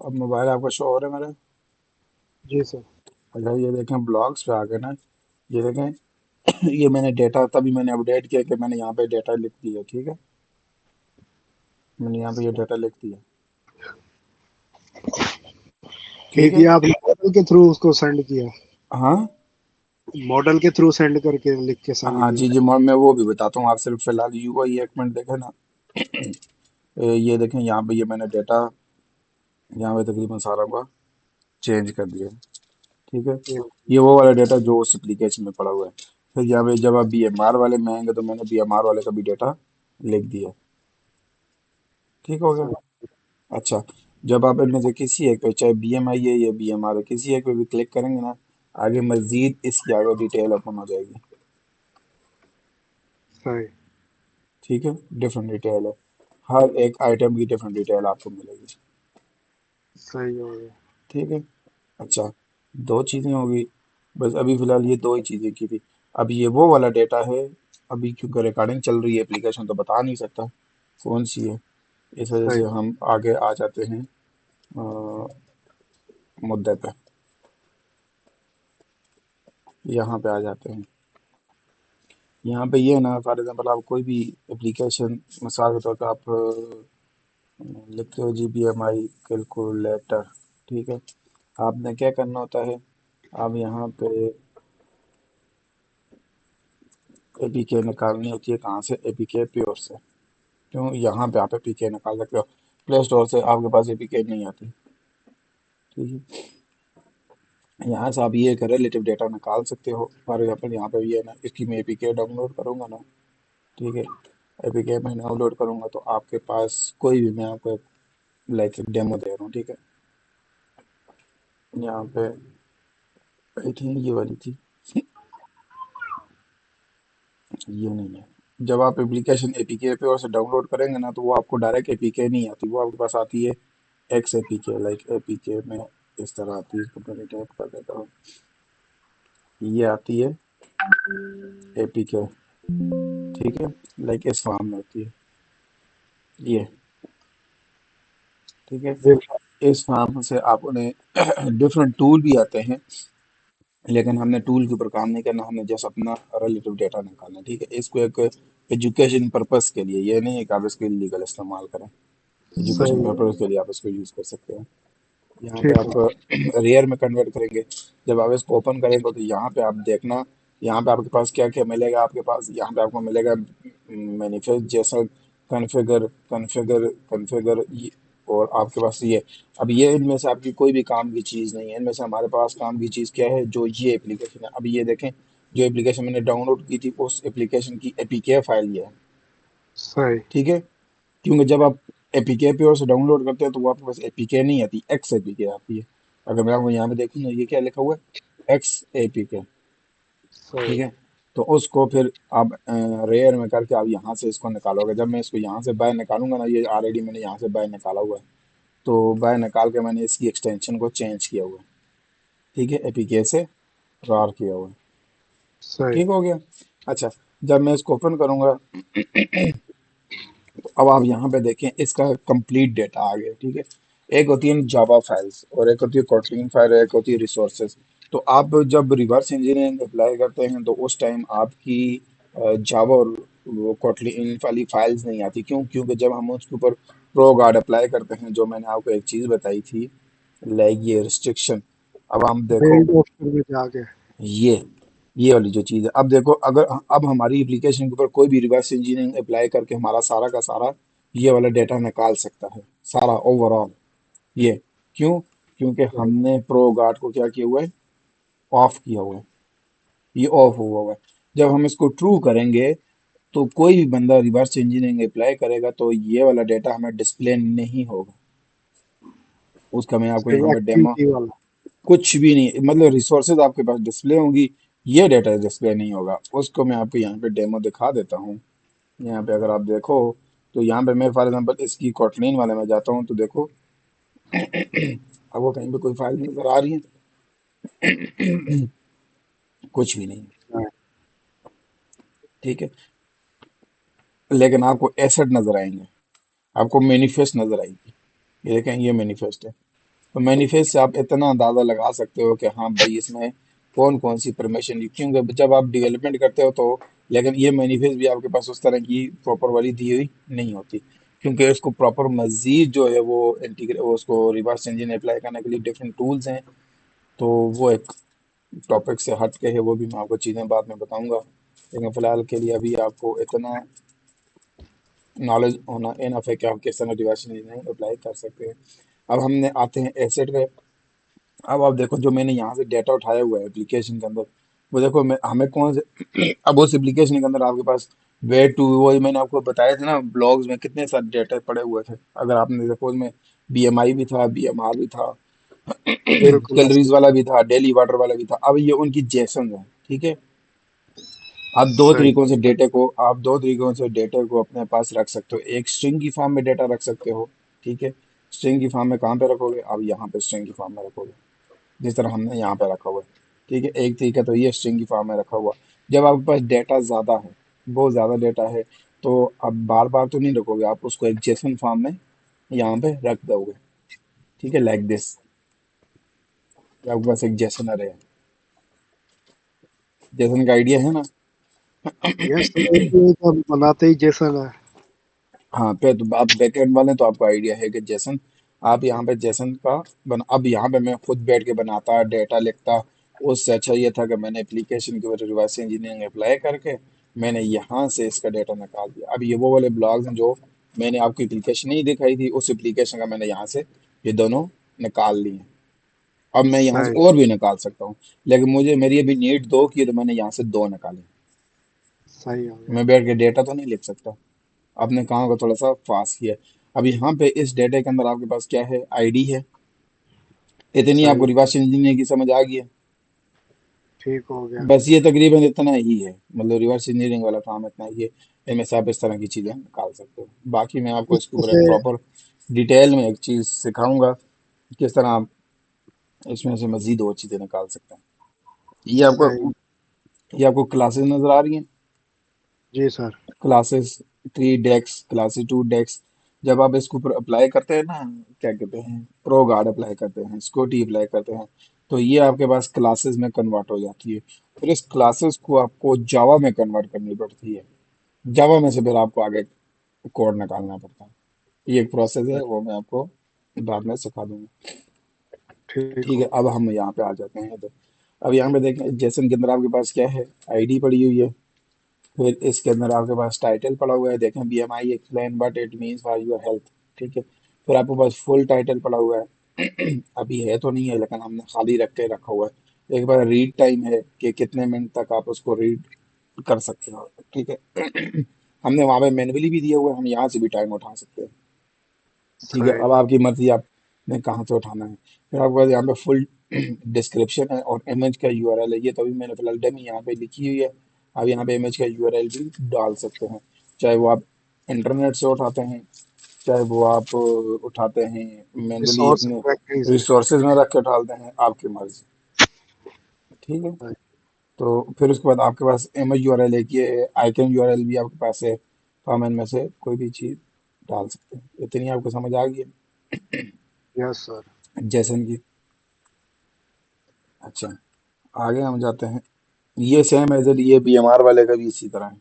अब मोबाइल आपका शो हो रहा है मेरा। जी सर। अच्छा ये देखें ब्लॉग्स पे आ गए ना। ये देखें ये मैंने डेटा तभी मैंने अपडेट किया कि मैंने यहाँ पे डेटा लिख दिया। ठीक है, मैंने यहाँ पे ये डेटा लिख दिया। ठीक ठीक है। है, आपने मॉडल के थ्रू उसको सेंड किया? हाँ मॉडल के थ्रू सेंड करके लिख के सेंड हाँ जी किया? जी, मैं वो भी बताता हूँ। आप सिर्फ फिलहाल यूआई एक मिनट देखें ना। ये देखें यहाँ पे ये मैंने डेटा यहाँ पे तकरीबन सारा का चेंज कर दिया। ठीक है, हम्म, ये वो वाला डेटा जो उस एप्लीकेशन में पड़ा हुआ है। फिर यहाँ पे जब आप बीएमआर वाले में आएंगे तो मैंने बीएमआर वाले का भी डेटा लिख दिया। ठीक हो गया। सही। अच्छा, जब आप इनमें से किसी एक पे, चाहे बीएमआई है या बीएमआर है, किसी एक पे भी क्लिक करेंगे ना, आगे मजीद इसकी आगे डिटेल ओपन हो जाएगी। सही। ठीक है, डिफरेंट डिटेल है। हर एक आइटम की डिफरेंट डिटेल आपको मिलेगी। सही हो गया। ठीक है। अच्छा, दो चीज़ें होगी। बस अभी फ़िलहाल ये दो ही चीज़ें की थी। अब ये वो वाला डेटा है। अभी क्योंकि रिकॉर्डिंग चल रही है एप्लीकेशन, तो बता नहीं सकता कौन सी है। इस वजह सही। से हम आगे आ जाते हैं मुद्दे पे। यहाँ पे आ जाते हैं। यहाँ पे ये है ना, फॉर एग्जाम्पल आप कोई भी एप्लीकेशन, मिसाल के तौर पे आप लिखते हो G B M I calculator. ठीक है, आपने क्या करना होता है, आप यहाँ पे ए पी के निकालनी होती है। कहाँ से? ए पी के प्योर से। क्यों? यहाँ पे आप ए पी के निकाल सकते हो। प्ले स्टोर से आपके पास ए पी के नहीं आती। ठीक है, यहाँ से आप ये एक रिलेटिव डेटा निकाल सकते हो। फॉर एग्जाम्पल यहाँ पे ये है ना, इसकी मैं ए पी के डाउनलोड करूँगा ना। ठीक है, ए पी के मैं डाउनलोड करूँगा तो आपके पास कोई भी, मैं आपको लाइक एक डेमो दे रहा हूँ। ठीक है, यहाँ पे आई थिंक ये वाली थी, ये नहीं है। जब आप एप्लीकेशन एपीके पे और से डाउनलोड करेंगे ना, तो वो आपको डायरेक्ट एपीके नहीं आती, वो आपके पास आती है एक्स एपीके, लाइक एपीके में इस तरह आती है। इसको मैंने टाइप कर देता हूँ। ये आती है एपीके। ठीक है, लाइक इस फॉर्म में होती है ये। ठीक है, बिल्कुल। इस फॉर्म से आप उन्हें डिफरेंट टूल भी आते हैं, लेकिन हमने टूल के ऊपर काम नहीं करना, हमने जस्ट अपना रिलेटिव डेटा निकालना है। ठीक है, इसको एक एजुकेशन पर्पस के लिए, ये नहीं है कि आप इसके लीगल इस्तेमाल करें। एजुकेशन सही। पर्पस के लिए आप इसको यूज़ कर सकते हैं। यहाँ पे ठीक है। आप रेयर में कन्वर्ट करेंगे। जब आप इसको ओपन करेंगे तो यहाँ पे आप देखना, यहाँ पे आपके पास क्या क्या मिलेगा। आपके पास यहाँ पे आपको मिलेगा मैनिफेस्ट जैसा, कॉन्फ़िगर कॉन्फ़िगर कॉन्फ़िगर, और आपके पास ये। अब ये इनमें से आपकी कोई भी काम की चीज़ नहीं है। इनमें से हमारे पास काम की चीज़ क्या है, जो ये एप्लीकेशन है। अब ये देखें, जो एप्लीकेशन मैंने डाउनलोड की थी, उस एप्लीकेशन की एपीके फाइल ये है। सही। ठीक है, क्योंकि जब आप एपीके पे और से डाउनलोड करते हैं तो वो आपके पास एपीके नहीं आती, एक्स एपीके आती है। अगर मैं आपको यहाँ पे देखूँ ना, ये क्या लिखा हुआ है, एक्स एपीके। ठीक सही। है, तो उसको फिर आप रेयर में करके आप यहाँ से इसको निकालोगे। जब मैं इसको यहाँ से बाय निकालूंगा ना, ये ऑलरेडी मैंने यहाँ से बाय निकाला हुआ है, तो बाय निकाल के मैंने इसकी एक्सटेंशन को चेंज किया हुआ है। ठीक है, एपीके से रार किया हुआ है। सही। ठीक हो गया। अच्छा, जब मैं इसको ओपन करूंगा तो अब आप यहाँ पे देखें, इसका कंप्लीट डेटा आ गया। ठीक है, एक होती है जावा फाइल्स, और एक होती है कोटलिन फाइल, और एक होती है रिसोर्सेज। तो आप जब रिवर्स इंजीनियरिंग अप्लाई करते हैं तो उस टाइम आपकी जावा और वो कोटलिन वाली फाइल्स नहीं आती। क्यों? क्योंकि जब हम उसके ऊपर प्रो गार्ड अप्लाई करते हैं, जो मैंने आपको एक चीज़ बताई थी, लाइक ये रिस्ट्रिक्शन। अब हम देखो, बिल्ड ऑप्शन में जाके। ये ये वाली जो चीज़ है, अब देखो, अगर अब हमारी एप्लीकेशन के ऊपर कोई भी रिवर्स इंजीनियरिंग अप्लाई करके हमारा सारा का सारा ये वाला डेटा निकाल सकता है, सारा ओवरऑल। ये क्यों? क्योंकि सही। हमने प्रो गार्ड को क्या किया हुआ है, ऑफ किया हुआ है। ये ऑफ हुआ हुआ है। जब हम इसको ट्रू करेंगे तो कोई भी बंदा रिवर्स इंजीनियरिंग अप्लाई करेगा तो ये वाला डेटा हमें डिस्प्ले नहीं होगा। उसका मैं आपको सही यहाँ पे डेमो, एक्टिविटी वाला। कुछ भी नहीं, मतलब रिसोर्सेज आपके पास डिस्प्ले होंगी, ये डेटा डिस्प्ले नहीं होगा। उसको मैं आपको यहाँ पे डेमो दिखा देता हूँ। यहाँ पे अगर आप देखो, तो यहाँ पे मैं फॉर एग्जांपल इसकी कॉटलिन वाले में जाता हूँ तो देखो, आपको कहीं पे कोई फाइल नजर आ रही है? कुछ भी नहीं। हाँ, ठीक है, लेकिन आपको एसेट नजर आएंगे, आपको मैनिफेस्ट नजर आएगी। ये देखें, ये मैनिफेस्ट है। तो मैनिफेस्ट से आप इतना अंदाजा लगा सकते हो कि हाँ भाई इसमें कौन कौन सी परमिशन, क्योंकि जब आप डेवलपमेंट करते हो तो, लेकिन ये मैनिफेस्ट भी आपके पास उस तरह की प्रॉपर वाली दी हुई नहीं होती, क्योंकि इसको प्रॉपर मजीद जो है वो इंटीग्रेट, उसको रिवर्स इंजन अप्लाई करने के लिए डिफरेंट टूल्स हैं। तो वो एक टॉपिक से हट के है, वो भी मैं आपको चीज़ें बाद में बताऊंगा, लेकिन फिलहाल के लिए अभी आपको इतना नॉलेज होना इनफ है कि आप किस तरह रिवर्स इंजीनियरिंग अप्लाई कर सकते हैं। अब हमने आते हैं एसेट पे। अब आप देखो जो मैंने यहाँ से डेटा उठाया हुआ है एप्लीकेशन के अंदर, वो देखो मैं हमें कौन से अब उस एप्लीकेशन के अंदर आपके पास वे टू, वो मैंने आपको बताया था ना ब्लॉग्स में कितने सारे डेटा पड़े हुए थे। अगर आपने देखो उसमें बीएमआई भी था, बीएमआर भी था, बिल्कुल कैलोरीज ऐसे। वाला भी था, डेली वाटर वाला भी था। अब ये उनकी जेसन है, ठीक है। सही। आप दो तरीकों से डेटा को अपने पास रख सकते हो। एक स्ट्रिंग की फॉर्म में डेटा रख सकते हो, ठीक है। स्ट्रिंग की फॉर्म में कहाँ पे रखोगे, आप यहाँ पे स्ट्रिंग की फॉर्म में रखोगे, जिस तरह हमने यहाँ पे रखा हुआ है, ठीक है। एक तरीका तो ये स्ट्रिंग की फॉर्म में रखा हुआ। जब आपके पास डेटा ज़्यादा है, बहुत ज़्यादा डेटा है, तो आप बार बार तो नहीं रखोगे, आप उसको एक जेसन फॉर्म में यहाँ पे रख दोगे, ठीक है, लाइक दिस। आपके पास एक जेसनर है, जेसन का आइडिया है ना। यस सर, ये तो हम बनाते ही जैसा है। हाँ पे तो आप बैकएंड वाले तो आपको आइडिया है कि जेसन, आप यहाँ पे जेसन का अब यहाँ पे मैं खुद बैठ के बनाता डेटा लिखता, उससे अच्छा ये था कि मैंने एप्लीकेशन के ऊपर रिवर्स इंजीनियरिंग अप्लाई करके मैंने यहाँ से इसका डेटा निकाल दिया। अब ये वो वाले ब्लॉग्स हैं जो मैंने आपको एप्लीकेशन नहीं दिखाई थी, उस एप्लीकेशन का मैंने यहाँ से ये दोनों निकाल लिए। अब मैं यहाँ से सही। और भी निकाल सकता हूँ, लेकिन मुझे मेरी अभी नीड दो की है, तो मैंने यहाँ से दो निकाले। सही हो गया। मैं बैठ के डेटा तो नहीं लिख सकता। आपने काम को थोड़ा सा फास्ट किया। अब यहाँ पे इस डेटा के अंदर आपके पास क्या है, आईडी है। इतनी आपको सही। रिवर्स इंजीनियरिंग की समझ आ गई है। ठीक हो गया। बस ये तकरीबन इतना ही है, मतलब रिवर्स इंजीनियरिंग वाला काम इतना ही है। इनमें से आप इस तरह की चीजें निकाल सकते हो। बाकी मैं आपको इसके इसमें ऊपर एक से। प्रॉपर डिटेल में एक चीज सिखाऊंगा, किस तरह आप इसमें से मजीद और चीजें निकाल सकते हैं। ये सही। आपको ये आपको क्लासेस नजर आ रही हैं, जी सर। क्लासेस 3 डेक्स, क्लासेस 2 डेक्स। जब आप इसके ऊपर अप्लाई करते हैं ना, क्या कहते हैं, प्रो गार्ड अप्लाई करते हैं, स्कूटी अप्लाई करते हैं, तो ये आपके पास क्लासेस में कन्वर्ट हो जाती है। फिर इस क्लासेस को आपको जावा में कन्वर्ट करनी पड़ती है। जावा में से फिर आपको आगे कोड निकालना पड़ता है। ये एक प्रोसेस है, वो मैं आपको बाद में सिखा दूंगा। ठीक ठीक है, हो अब गया। हम यहाँ पे आ जाते हैं इधर। अब यहाँ पे देखें जेसन के अंदर आपके पास क्या है, आईडी पड़ी हुई है। फिर इसके अंदर आपके पास टाइटल पड़ा हुआ है, देखें BMI explain what it means for your health, ठीक है। फिर आपके पास फुल टाइटल पड़ा हुआ है। अभी है तो नहीं है, लेकिन हमने खाली रख के रखा हुआ है। एक बार रीड टाइम है कि कितने मिनट तक आप उसको रीड कर सकते हो, ठीक है। हमने वहाँ पे मैनुअली भी दिया हुआ है, हम यहाँ से भी टाइम उठा सकते हैं, ठीक है। सही। अब आपकी मर्जी, आपने कहाँ से उठाना है। फिर आपके पास यहाँ पे फुल डिस्क्रिप्शन है और इमेज का यूआरएल है। ये तो अभी मैंने फिलहाल डमी यहाँ पे लिखी हुई है। आप यहाँ पे इमेज का यूआरएल भी डाल सकते हैं, चाहे वो आप इंटरनेट से उठाते हैं, चाहे वो आप उठाते हैं मैनुअली रिसोर्स अपने ट्रैकिंग से। रिसोर्सेज में रख के डालते हैं, आपकी मर्जी, ठीक है। सही। तो फिर उसके बाद आपके पास इमेज यूआरएल है कि आइकन यूआरएल भी आपके पास है, तो हम इनमें से कोई भी चीज़ डाल सकते हैं। इतनी आपको समझ आ गई यस सर। है जैसन की। अच्छा, आगे हम जाते हैं। ये सेम एज एल ये बीएमआर वाले का भी इसी तरह है,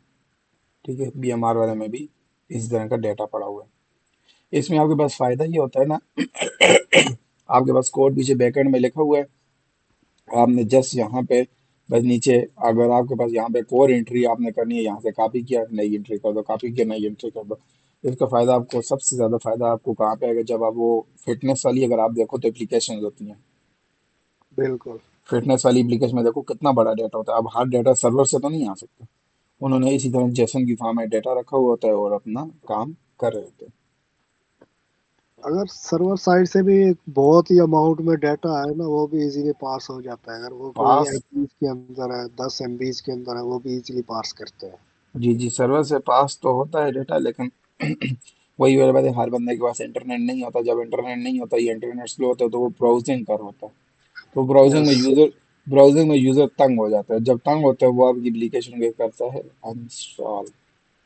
ठीक है। बीएमआर वाले में भी इसी तरह का डेटा पड़ा हुआ है। इसमें आपके पास फायदा ये होता है ना, आपके पास कोड पीछे बैकएंड में लिखा हुआ है, आपने जस्ट यहाँ पे बस नीचे, अगर आपके पास यहाँ पे कोर एंट्री आपने करनी है, यहाँ से कॉपी किया नई एंट्री कर दो, कॉपी किया नई एंट्री कर दो। इसका फायदा आपको, सबसे ज्यादा फायदा आपको कहाँ पे आएगा, जब आप वो फिटनेस वाली अगर आप देखो तो एप्लीकेशन होती हैं, बिल्कुल। फिटनेस वाली एप्लीकेशन में देखो कितना बड़ा डेटा होता है। अब हर डेटा सर्वर से तो नहीं आ सकता, उन्होंने इसी तरह जेसन की फॉर्म में डेटा रखा हुआ होता है और अपना काम कर रहे होते हैं। अगर सर्वर साइड से भी बहुत ही अमाउंट में डाटा है ना, वो भी इजीली पास हो जाता है। अगर वो कोई पास, एमबीज के अंदर है, 10 MBs के अंदर है, वो भी इजीली पास करते हैं। जी जी, सर्वर से पास तो होता है डेटा, लेकिन वही वाली बात है, हर बंदे के पास इंटरनेट नहीं होता। जब इंटरनेट नहीं होता, ये इंटरनेट स्लो होता है, तो वो ब्राउजिंग कर होता है। तो यस। ब्राउजिंग में यूजर तंग हो जाता है। जब तंग होता है, वो आपकी एप्लीकेशन को करता है अनइंस्टॉल,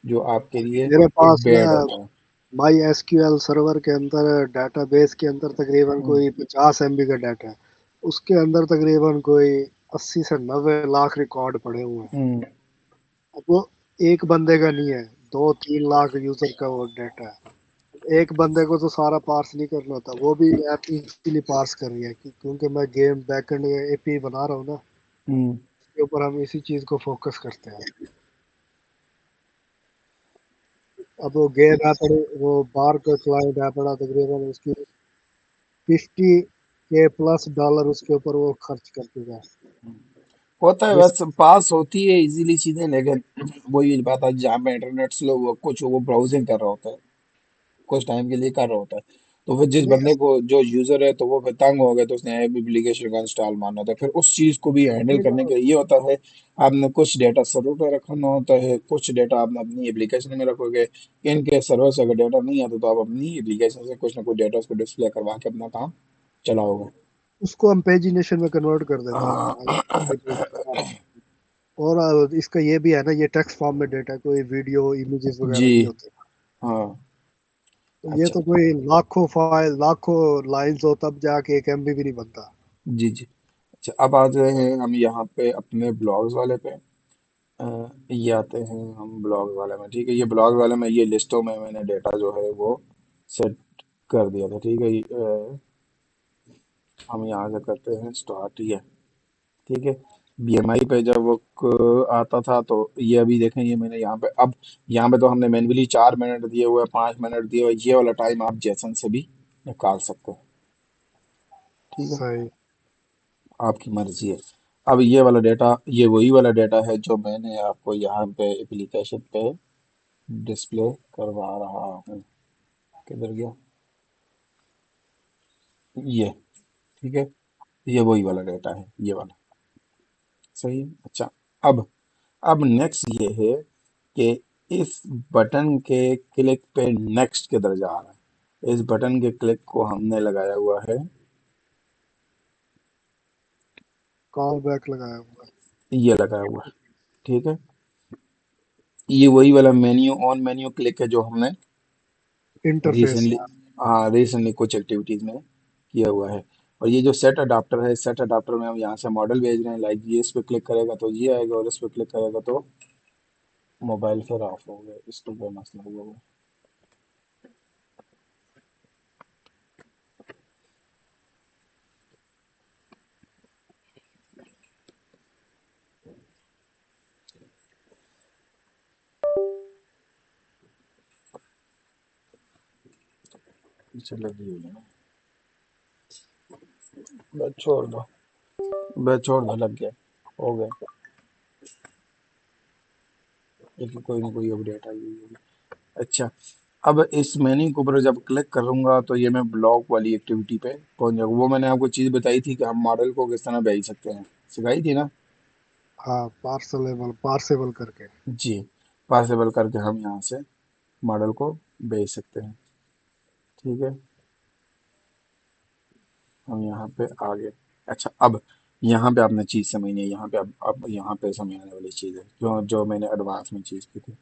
जो आपके लिए मेरे एक पास ना बैड होता है। माई एसक्यूएल सर्वर के अंदर, डाटाबेस के अंदर तकरीबन हम्म, कोई 50 MB का डाटा है। उसके अंदर तकरीबन कोई 80 से 90 लाख रिकॉर्ड पड़े हुए हैं। हम्म, अब वो एक बंदे का नहीं है, 2-3 लाख यूजर का वो डाटा है। एक बंदे को तो सारा पार्स नहीं करना होता, वो भी ऐप इजीली पार्स कर रही है क्योंकि मैं गेम बैकएंड एपी बना रहा हूँ ना, हम्म। उसके ऊपर हम इसी चीज को फोकस करते हैं। अब वो गेम है पड़ी, वो बार का क्लाइंट है पड़ा, तकरीबन उसकी 50 के प्लस डॉलर उसके ऊपर वो खर्च कर चुका है। होता है, जिस बस पास होती है इजीली चीजें, लेकिन वही बात है, जहाँ पे इंटरनेट स्लो हुआ कुछ वो ब्राउजिंग कर रहा होता है, कुछ टाइम के लिए कर रहा होता है, तो फिर जिस नहीं, बंदे को जो यूजर है तो वो फिर तंग हो गया, तो उसने एप्लीकेशन का इंस्टॉल मारना होता है, फिर उस चीज को भी हैंडल नहीं करने ना, के लिए ये होता है, आपने कुछ डेटा सर्वर पे रखना होता है, कुछ डेटा आपने अपनी एप्लीकेशन में रखोगे। इनके सर्वर से अगर डेटा नहीं आता तो आप अपनी एप्लीकेशन से कुछ ना कुछ डेटा उसको डिस्प्ले करवा के अपना काम चलाओगे। उसको हम पेजिनेशन में कन्वर्ट कर देते हैं हाँ। अगर और इसका ये भी है ना, ये टेक्स्ट फॉर्म में डेटा, कोई वीडियो इमेजेस वगैरह जी। नहीं होते। हाँ। तो ये अच्छा। तो कोई लाखों फाइल, लाखों लाइंस हो तब जाके एक एमबी भी नहीं बनता। जी जी। अच्छा, अब आ गए हैं हम यहाँ पे अपने ब्लॉग्स वाले पे। ये आते हैं हम ब्लॉग वाले में, ठीक है, ये ब्लॉग वाले में ये लिस्टों में मैंने डेटा जो है वो सेट कर दिया था, ठीक है। हम यहाँ से करते हैं स्टार्ट, ये ठीक है। बीएमआई पे जब वो आता था तो ये अभी देखें, ये मैंने यहाँ पे, अब यहाँ पे तो हमने मैन्युअली 4 मिनट दिए हुए, 5 मिनट दिए हुए, ये वाला टाइम आप जैसन से भी निकाल सकते हैं, ठीक है, सही। आपकी मर्जी है। अब ये वाला डेटा, ये वही वाला डेटा है जो मैंने आपको यहाँ पे एप्लीकेशन पे डिस्प्ले करवा रहा हूँ। किधर गया ये, ठीक है, ये वही वाला डेटा है, ये वाला, सही है। अच्छा, अब अब नेक्स्ट ये है कि इस बटन के क्लिक पे नेक्स्ट किधर जा रहा है, इस बटन के क्लिक को हमने लगाया हुआ है, कॉल बैक लगाया हुआ ये लगाया हुआ है, ठीक है। ये वही वाला मेन्यू, ऑन मेन्यू क्लिक है जो हमने है, इंटरफेस रिसेंटली, है। हाँ रिसेंटली कुछ एक्टिविटीज में किया हुआ है। और ये जो सेट अडाप्टर है, सेट अडाप्टर में हम यहाँ से मॉडल भेज रहे हैं, लाइक ये इस पे क्लिक करेगा तो ये आएगा, और इस पे क्लिक करेगा तो मोबाइल फिर ऑफ हो गया, इसको कोई मसला हुआ। पीछे लगी हुई है ना, बस छोड़ दो, बस छोड़ दो, लग गया, हो गया, लेकिन कोई ना कोई अपडेट आई हुई होगी। अच्छा, अब इस मेन्यू के ऊपर जब क्लिक करूंगा तो ये मैं ब्लॉक वाली एक्टिविटी पे पहुंच जाऊंगा। वो मैंने आपको चीज बताई थी कि हम मॉडल को किस तरह भेज सकते हैं, सिखाई थी ना। हाँ, पार्सलेबल पार्सेबल करके। जी, पासेबल करके हम यहाँ से मॉडल को भेज सकते हैं, ठीक है। हम यहाँ पे आ गए। अच्छा, अब यहाँ पे आपने चीज़ समझनी है, यहाँ पे अब यहाँ पे समझाने वाली चीज़ है जो जो मैंने एडवांस में चीज़ की थी।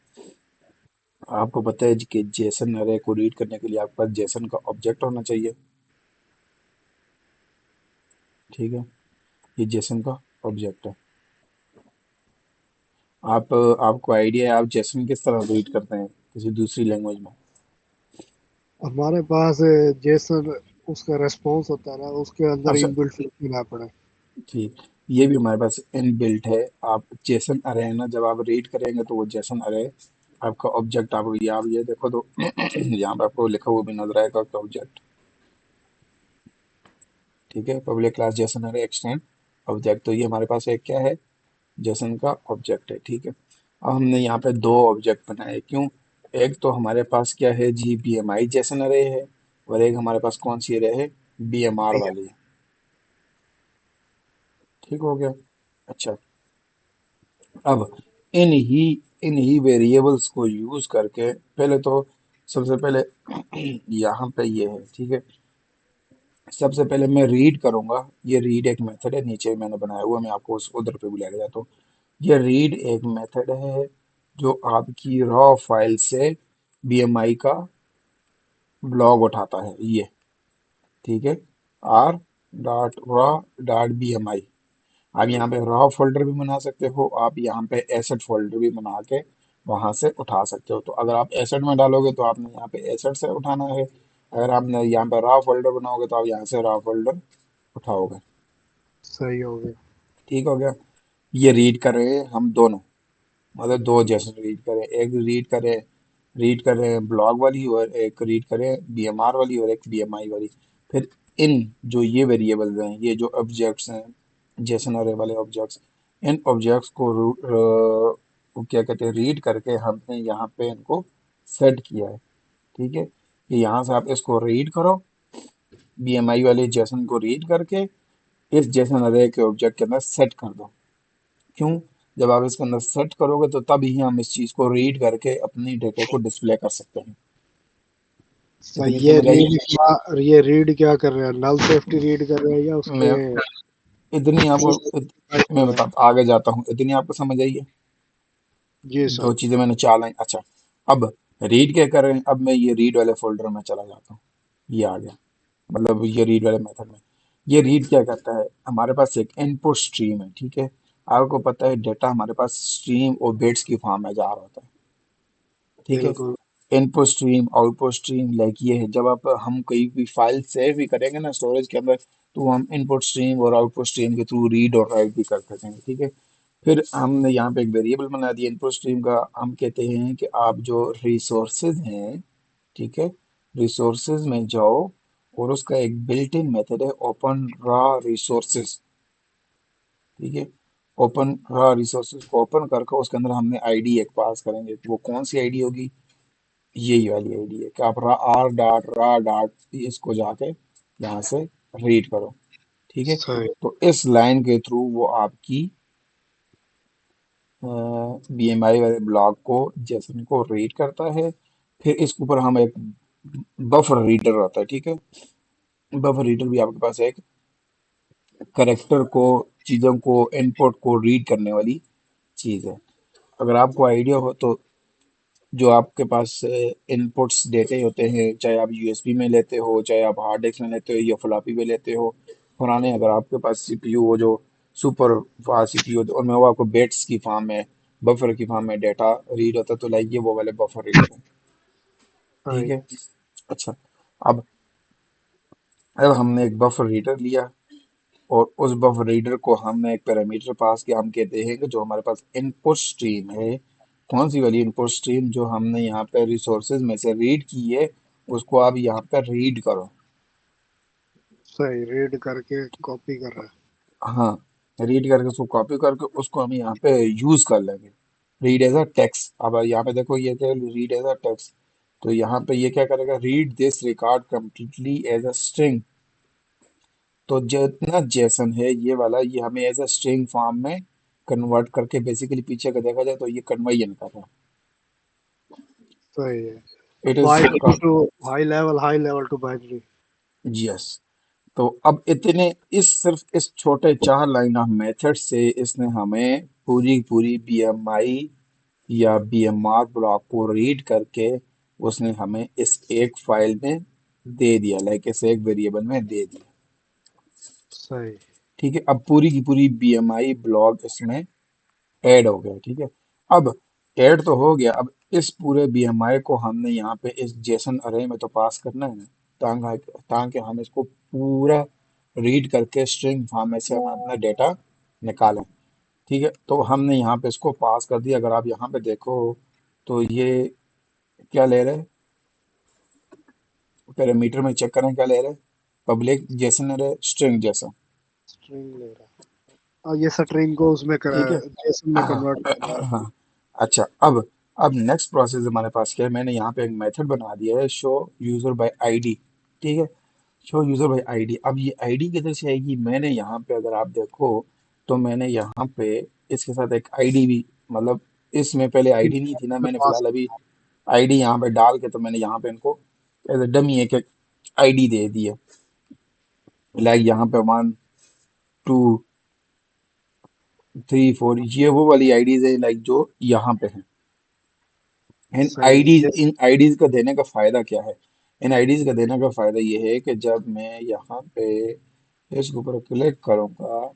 आपको पता है कि जेसन अरे को रीड करने के लिए आपके पास जेसन का ऑब्जेक्ट होना चाहिए, ठीक है। ये जेसन का ऑब्जेक्ट है। आपको आइडिया है आप जेसन किस तरह रीड करते हैं किसी दूसरी लैंग्वेज में। हमारे पास जेसन, उसका रेस्पॉन्स होता है ना, उसके अंदर अच्छा, इनबिल्ट फंक्शन है पड़े। ठीक, ये भी हमारे पास इनबिल्ट है। आप जेसन अरे है ना, जब आप रीड करेंगे तो वो जेसन अरे आपका ऑब्जेक्ट, आपको ये आप ये देखो तो यहाँ पे आपको लिखा हुआ भी नजर आएगा आपका ऑब्जेक्ट, ठीक है, पब्लिक क्लास जेसन अरे एक्सटेंड ऑब्जेक्ट, तो ये हमारे पास एक क्या है, जेसन का ऑब्जेक्ट है, ठीक है। अब हमने यहाँ पे दो ऑब्जेक्ट बनाए, क्यों, एक तो हमारे पास क्या है जी, बी एम आई जेसन अरे है, और एक हमारे पास कौन सी अरे है, बी एम आर वाली है, ठीक हो गया। अच्छा, अब इन ही वेरिएबल्स को यूज करके पहले तो, सबसे पहले यहाँ पे ये है, ठीक है, सबसे पहले मैं रीड करूंगा, ये रीड एक मेथड है, नीचे मैंने बनाया हुआ, मैं आपको उस उधर पे भी लेके जाता हूँ। ये रीड एक मेथड है जो आपकी रॉ फाइल से बीएमआई का ब्लॉग उठाता है ये, ठीक है, R dot raw dot B M I. आप यहाँ पे रॉ फोल्डर भी बना सकते हो, आप यहाँ पे एसेट फोल्डर भी बना के वहां से उठा सकते हो। तो अगर आप एसेट में डालोगे तो आपने यहाँ पे एसेट से उठाना है, अगर आपने यहाँ पे रॉ फोल्डर बनाओगे तो आप यहाँ से रॉ फोल्डर उठाओगे। सही हो गया। ठीक हो गया। ये रीड कर रहे हैं हम दोनों, मतलब दो जैसे रीड करें, एक रीड करें ब्लॉग वाली और एक रीड करें बीएमआर वाली और एक बीएमआई वाली। फिर इन जो ये वेरिएबल्स हैं, ये जो ऑब्जेक्ट्स हैं, जेसन अरे वाले ऑब्जेक्ट्स, इन ऑब्जेक्ट्स को वो क्या कहते हैं, रीड करके हमने यहाँ पे इनको सेट किया है। ठीक है, कि यहाँ से आप इसको रीड करो, बीएमआई वाले जेसन को रीड करके इस जेसन अरे के ऑब्जेक्ट के अंदर सेट कर दो। क्यों? जब आप इसके अंदर सेट करोगे तो तब ही हम इस चीज को रीड करके अपनी डेटा को डिस्प्ले कर सकते हैं। सही। इतनी समझ आई? ये रीड क्या कर रहे हैं, नल सेफ्टी रीड कर रहे हैं या उसके मैं इतनी आपको मैं कर रहे हैं? बता आगे जाता हूँ, इतनी आपको समझ आई है? जी दो सर। चीजें मैंने चार लाइन, अच्छा। अब रीड क्या कर रहे हैं, अब मैं ये रीड वाले फोल्डर में चला जाता हूँ, ये आ गया, मतलब ये रीड वाले मेथड में। ये रीड क्या करता है, हमारे पास एक इनपुट स्ट्रीम है, ठीक है। आपको पता है डेटा हमारे पास स्ट्रीम और बिट्स की फॉर्म में जा रहा होता है, ठीक है। बिल्कुल। Input stream output stream like ये है, जब आप हम कोई भी फाइल सेव भी करेंगे ना स्टोरेज के अंदर, तो हम इनपुट स्ट्रीम और आउटपुट स्ट्रीम के थ्रू रीड और राइट भी कर सकते हैं, ठीक है। फिर हमने यहाँ पे एक वेरिएबल बना दिया इनपुट स्ट्रीम का, हम कहते हैं कि आप जो रिसोर्सेज हैं, ठीक है, रिसोर्सेज में जाओ और उसका एक बिल्ट इन मेथड है ओपन रॉ रिसोर्सेज, ठीक है। ओपन रॉ रिसोर्सेज को ओपन करके उसके अंदर हमने आईडी एक पास करेंगे, वो कौन सी आईडी होगी, यही वाली आईडी है कि आप आर डॉट रा डॉट इसको जाके यहाँ से रीड करो, ठीक है। सही। तो इस लाइन के थ्रू वो आपकी बीएमआई वाले ब्लॉक को जेसन को रीड करता है। फिर इसके ऊपर हम एक बफर रीडर होता है, ठीक है। बफर रीडर भी आपके पास एक करेक्टर को, चीज़ों को, इनपुट को रीड करने वाली चीज़ है। अगर आपको आइडिया हो तो जो आपके पास इनपुट्स डेटे होते हैं, चाहे आप यूएसबी में लेते हो, चाहे आप हार्ड डिस्क में लेते हो या फ्लॉपी में लेते हो, पुराने अगर आपके पास सीपीयू हो जो सुपर फास्ट सीपीयू होते उनमें वो आपको बिट्स की फॉर्म में, बफर की फॉर्म में डेटा रीड होता है, तो लाइक ये वो वाले बफर रीडर है, ठीक सही। है। अच्छा, अब अब हमने एक बफर रीडर लिया और उस बफर रीडर को हमने एक पैरामीटर पास किया, हम कहते हैं कि जो हमारे पास इनपुट स्ट्रीम है, कौन सी वाली इनपुट स्ट्रीम जो हमने यहाँ पे रिसोर्सेज में से रीड की है, उसको आप यहाँ पे रीड करो। सही, रीड करके कॉपी कर रहा है। हाँ, रीड करके उसको कॉपी करके उसको हम यहाँ पे यूज कर लेंगे, रीड एज अ टेक्स्ट। अब यहाँ पे देखो ये क्या, रीड एज अ टेक्स्ट, तो यहाँ पे ये क्या करेगा, read this record completely as a string. तो जितना जेसन है ये वाला, ये हमें एज अ स्ट्रिंग फॉर्म में कन्वर्ट करके, बेसिकली पीछे का देखा जाए तो ये कन्वर्जन कर रहा सही है। है, it is binary to high level to binary. Yes. तो अब इतने, इस सिर्फ इस छोटे चार लाइन ऑफ मेथड से इसने हमें पूरी पूरी बीएमआई या बीएमआर ब्लॉक को रीड करके उसने हमें इस एक फाइल में दे दिया, लाइक इस एक वेरिएबल में दे दिया, सही। ठीक है। अब पूरी की पूरी बीएमआई ब्लॉक इसमें ऐड हो गया, ठीक है। अब ऐड तो हो गया, अब इस पूरे बीएमआई को हमने यहाँ पे इस जेसन अरे में तो पास करना है ना, ताकि हम इसको पूरा रीड करके स्ट्रिंग फॉर्म में से हम अपना डेटा निकालें, ठीक है। तो हमने यहाँ पे इसको पास कर दिया, अगर आप यहाँ पे देखो तो ये क्या ले रहे हैं, पैरामीटर में चेक करें क्या ले रहे हैं, पब्लिक जेसन अरे स्ट्रिंग जैसा, स्ट्रिंग ले रहा है और ये स्ट्रिंग को उसमें ठीक है। जेसन में हाँ कन्वर्ट कर रहा है। हाँ। अच्छा, अब नेक्स्ट प्रोसेस हमारे पास क्या है, मैंने यहाँ पे एक मेथड बना दिया है, शो यूजर बाय आईडी, ठीक है। शो यूजर बाय आईडी, अब ये आईडी किधर से आएगी, मैंने यहाँ पे अगर आप देखो तो मैंने यहाँ पे इसके साथ एक आईडी भी, मतलब इसमें पहले आईडी नहीं थी ना, मैंने पास। फिलहाल अभी आईडी यहाँ पे डाल के, तो मैंने यहाँ पे इनको एज अ डमी एक एक आईडी दे दी है, लाइक यहाँ पे 1 2 3 4, ये वो वाली आईडीज है लाइक जो यहाँ पे है। इन सही। आईडीज इन आईडीज का देने का फायदा क्या है, इन आईडीज का देने का फायदा ये है कि जब मैं यहाँ पे इसके ऊपर क्लिक करूंगा।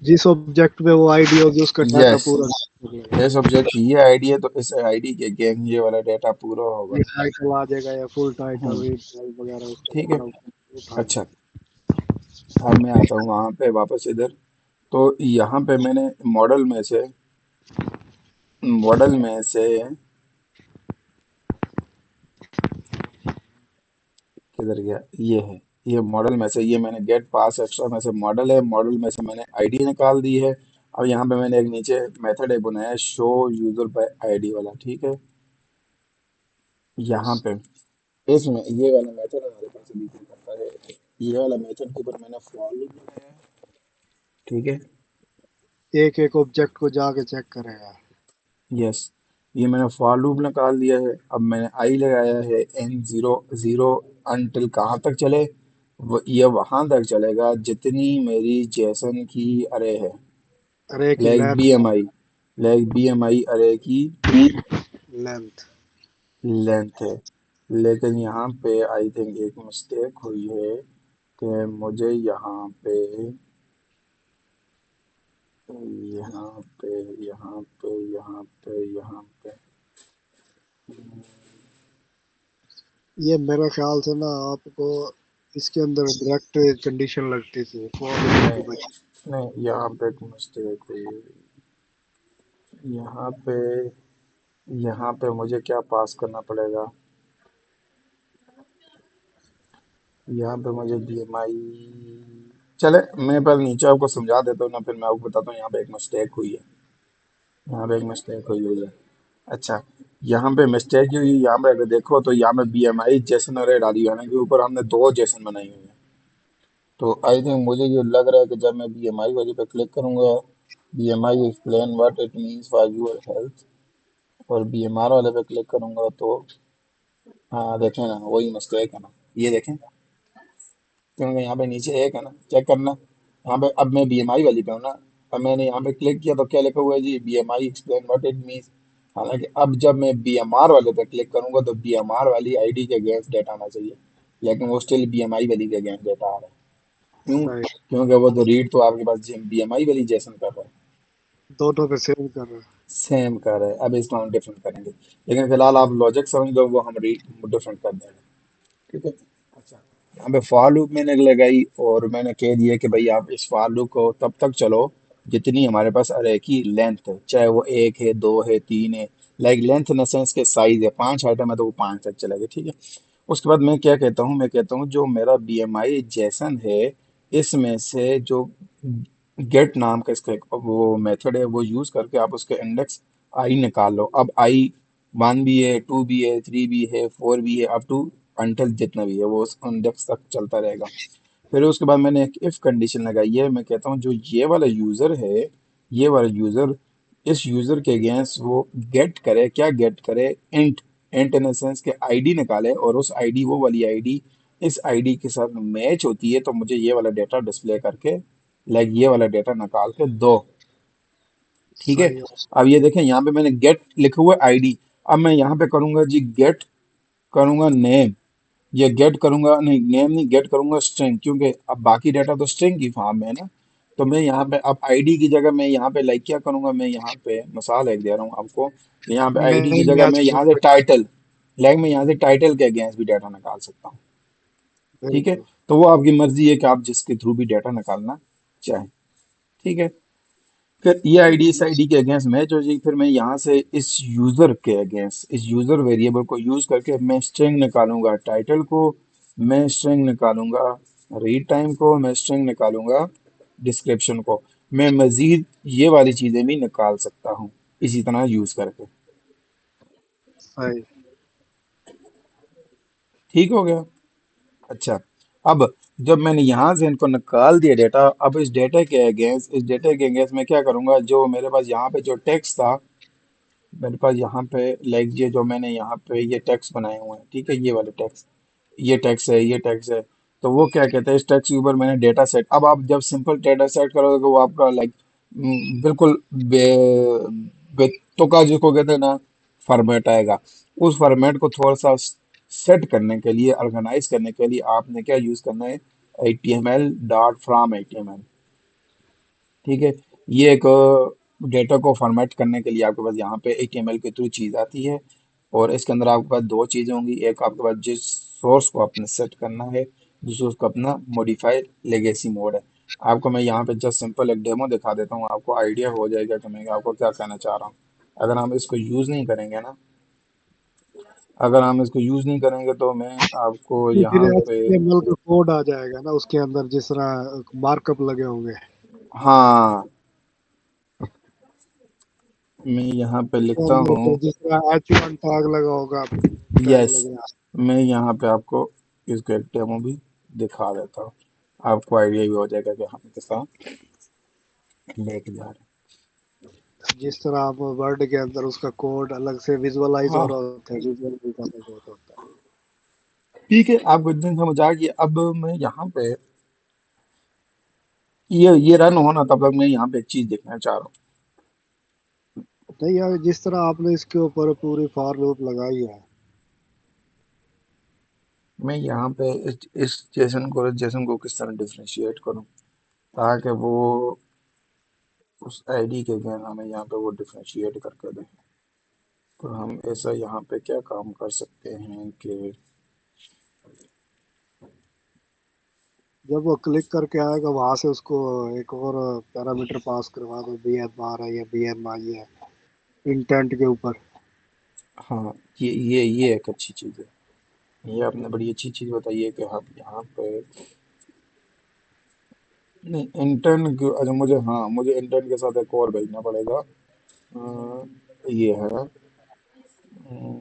जिस ऑब्जेक्ट में वो आईडी होगी उसका डाटा यस, पूरा निकलेगा। ये सब्जेक्ट ये आईडी है तो इस आईडी के अगेन ये वाला डाटा पूरा होगा। ये टाइटल आ जाएगा या फुल टाइटल हम्म। रीड टाइप वगैरह उसका ठीक है। पूरा उठा अच्छा, लेगा। अब मैं आता हूँ वहां पे वापस इधर। तो यहाँ पे मैंने मॉडल में से किधर गया, ये है। ये मॉडल में से ये मैंने गेट पास एक्स्ट्रा में से मॉडल है, मॉडल में से मैंने आईडी निकाल दी है। अब यहाँ पे मैंने एक नीचे मेथड एक बनाया है शो यूजर बाय आईडी वाला, ठीक है। यहाँ पे इसमें ये वाला मेथड हमारे पास अभी क्या करता है, ये वाला मेथड के ऊपर मैंने फॉर लूप लगाया है, ठीक है। एक एक ऑब्जेक्ट को जाके चेक करेगा। यस, ये मैंने फॉर लूप निकाल दिया है। अब मैंने आई लगाया है एन जीरो जीरो अनटिल कहाँ तक चले, ये वहां तक चलेगा जितनी मेरी जेसन की अरे है, अरे की लाइक बी लेंथ। एम आई, अरे की लेंथ। लेंथ है। लेकिन यहाँ पे आई थिंक एक मिस्टेक हुई है कि मुझे यहाँ पे यहाँ पे ये मेरे ख्याल से ना आपको इसके अंदर डायरेक्ट कंडीशन लगती थी फॉर लूप की नहीं, बजाय। नहीं, यहाँ पे एक मिस्टेक हुई है। यहाँ पे यहाँ पे मुझे क्या पास करना पड़ेगा, यहाँ पे मुझे बीएमआई, चले मैं पहले नीचे आपको समझा देता हूँ ना, फिर मैं आपको बताता हूँ यहाँ पे एक मिस्टेक हुई है। यहाँ पे एक मिस्टेक हुई है। अच्छा, यहाँ पे मिस्टेक हुई, यहाँ पे अगर देखो तो यहाँ पे बीएमआई जेसन अरे डाली हुई है ना, के ऊपर हमने दो जेसन बनाई हुई है। तो आई थिंक मुझे ये लग रहा है कि जब मैं बीएमआई वाले पे क्लिक करूंगा, BMI explain what it means for your health, और बीएमआर वाले पे क्लिक करूंगा तो हाँ देखें ना, वही मिस्टेक है ना, ये देखें, क्योंकि यहाँ पे नीचे एक है ना, चेक करना। यहाँ पे अब मैं बीएमआई वाली पे हूँ ना, अब मैंने यहाँ पे क्लिक किया तो क्या लिखा हुआ है जी, BMI explain what it means. हालांकि अब जब मैं बीएमआर वाले पे क्लिक करूंगा तो बीएमआर वाली आईडी के अगेंस्ट डेटा आना चाहिए, लेकिन वो स्टिल बीएमआई वाली के अगेंस्ट डेटा आ रहा है। क्यों? सही। क्योंकि वो तो रीड तो आपके पास बीएमआई वाली जैसन कर रहा है, दोनों पे सेव कर रहा है। सेम कर रहा है। अब इसको हम डिफरेंट करेंगे, लेकिन फिलहाल आप लॉजिक समझ लो, वो हम डिफरेंट कर देंगे, ठीक है। अच्छा, यहाँ पे फॉर लूप मैंने लगाई और मैंने कह दिया कि भाई आप इस फॉर लूप को तब तक चलो जितनी हमारे पास अरे की लेंथ है, चाहे वो एक है, दो है, तीन है। लाइक लेंथ इन सेंस के साइज है, पांच आइटम है तो वो पांच तक चलेगा, ठीक है। उसके बाद मैं क्या कहता हूँ, मैं कहता हूँ जो मेरा बीएमआई जैसन है, इसमें से जो गेट नाम का इसका एक वो मेथड है, वो यूज करके आप उसके इंडेक्स आई निकाल लो। अब आई वन भी है, टू भी है, थ्री भी है, फोर भी है, अप टू अंटिल जितना भी है वो उस इंडेक्स तक चलता रहेगा। फिर उसके बाद मैंने एक इफ कंडीशन लगाई है, मैं कहता हूँ जो ये वाला यूजर है, ये वाला यूजर, इस यूजर के अगेंस्ट वो गेट करे, क्या गेट करे, इंट। इंट इन सेंस के आईडी निकाले, और उस आईडी, वो वाली आईडी इस आईडी के साथ मैच होती है तो मुझे ये वाला डेटा डिस्प्ले करके, लाइक ये वाला डेटा निकाल के दो, ठीक है। सही है। अब ये देखें यहाँ पे मैंने गेट लिखा हुआ है आईडी। अब मैं यहाँ पे करूंगा जी गेट, करूंगा नेम, ये गेट करूंगा नहीं, नेम नहीं, गेट करूंगा स्ट्रिंग, क्योंकि अब बाकी डाटा तो स्ट्रिंग की फॉर्म में है ना। तो मैं यहाँ पे अब आईडी की जगह मैं यहाँ पे लाइक क्या करूंगा, मैं यहाँ पे मिसाल एक दे रहा हूँ आपको, यहाँ पे आईडी की नेम जगह मैं मैच यहाँ से टाइटल, लाइक मैं यहाँ से टाइटल के अगेंस्ट भी डाटा निकाल सकता हूँ, ठीक है। बिल्कुल। तो वो आपकी मर्जी है कि आप जिसके थ्रू भी डाटा निकालना चाहें, ठीक है। फिर ये आईडी इस आईडी के अगेंस्ट मैच हो जाएगी, फिर मैं यहाँ से इस यूजर के अगेंस्ट, इस यूजर वेरिएबल को यूज करके मैं स्ट्रिंग निकालूंगा टाइटल को, मैं स्ट्रिंग निकालूंगा रीड टाइम को, मैं स्ट्रिंग निकालूंगा डिस्क्रिप्शन को, मैं मजीद ये वाली चीजें भी निकाल सकता हूँ इसी तरह यूज करके। सही। ठीक हो गया। अच्छा, अब जब मैंने यहाँ से इनको निकाल दिया डेटा, अब इस डेटा के अगेंस्ट मैं क्या करूंगा, जो मेरे पास यहाँ पे जो टेक्स्ट था, मेरे पास यहाँ पे लाइक ये जो मैंने यहाँ पे ये टैक्स बनाए हुए हैं, ठीक है, ये वाले टैक्स, ये टैक्स है, ये टैक्स है। तो वो क्या कहते हैं, इस टैक्स के ऊपर मैंने डेटा सेट, अब आप जब सिंपल डेटा सेट करोगे तो वो आपका लाइक बिल्कुल बेतुका जिसको कहते हैं ना फॉर्मेट आएगा। उस फॉर्मेट को थोड़ा सा सेट करने के लिए, ऑर्गेनाइज करने के लिए आपने क्या यूज करना है, HTML डॉट फ्रॉम HTML। ठीक है, ये एक डेटा को फॉर्मेट करने के लिए आपके पास यहाँ पे HTML के थ्रू चीज आती है। और इसके अंदर आपके पास दो चीजें होंगी, एक आपके पास जिस सोर्स को आपने सेट करना है, दूसरा उसका अपना मॉडिफाई लेगेसी मोड है। आपको मैं यहाँ पे जस्ट सिंपल एक डेमो दिखा देता हूँ, आपको आइडिया हो जाएगा कि मैं आपको क्या कहना चाह रहा हूँ। अगर हम इसको यूज नहीं करेंगे ना, अगर हम इसको यूज नहीं करेंगे तो मैं आपको तो फिर यहाँ पे, HTML का कोड आ जाएगा ना उसके अंदर, जिस तरह मार्कअप लगे होंगे। हाँ, मैं यहाँ पे लिखता तो हूँ, तो जिस तरह H1 टैग लगा होगा, टैग यस, लगे। मैं यहाँ पे आपको इसको एक डेमो भी दिखा देता हूँ, आपको आइडिया भी हो जाएगा कि हम किस तरह लेके जा रहे जिस तरह आप वर्ड के अंदर उसका कोड अलग से हैं। विजुअलाइज हो हाँ, रहा होता है, विजुअल भी अलग होता है। ठीक है, आपको इतने समझ आ गया। अब मैं यहाँ पे ये रन होना, तब तक मैं यहाँ पे एक चीज देखना चाह रहा हूँ। नहीं यार, जिस तरह आपने इसके ऊपर पूरी फॉर लूप लगाई है। मैं यहाँ पे इस जेसन को किस तरह डिफरेंशिएट करूँ ताकि वो उस आईडी के अगेन हमें यहाँ पे वो डिफरेंशिएट करके दें। तो हम ऐसा यहाँ पे क्या काम कर सकते हैं कि जब वो क्लिक करके आएगा वहां से उसको एक और पैरामीटर पास करवा दो, BMR है या BMI है, इंटेंट के ऊपर। हाँ, ये एक अच्छी चीज़ है, ये आपने बड़ी अच्छी चीज़ बताई है कि हम यहाँ पे नहीं इंटर्न क्यों, अच्छा मुझे, हाँ मुझे इंटर्न के साथ एक और भेजना पड़ेगा। ये है, अम,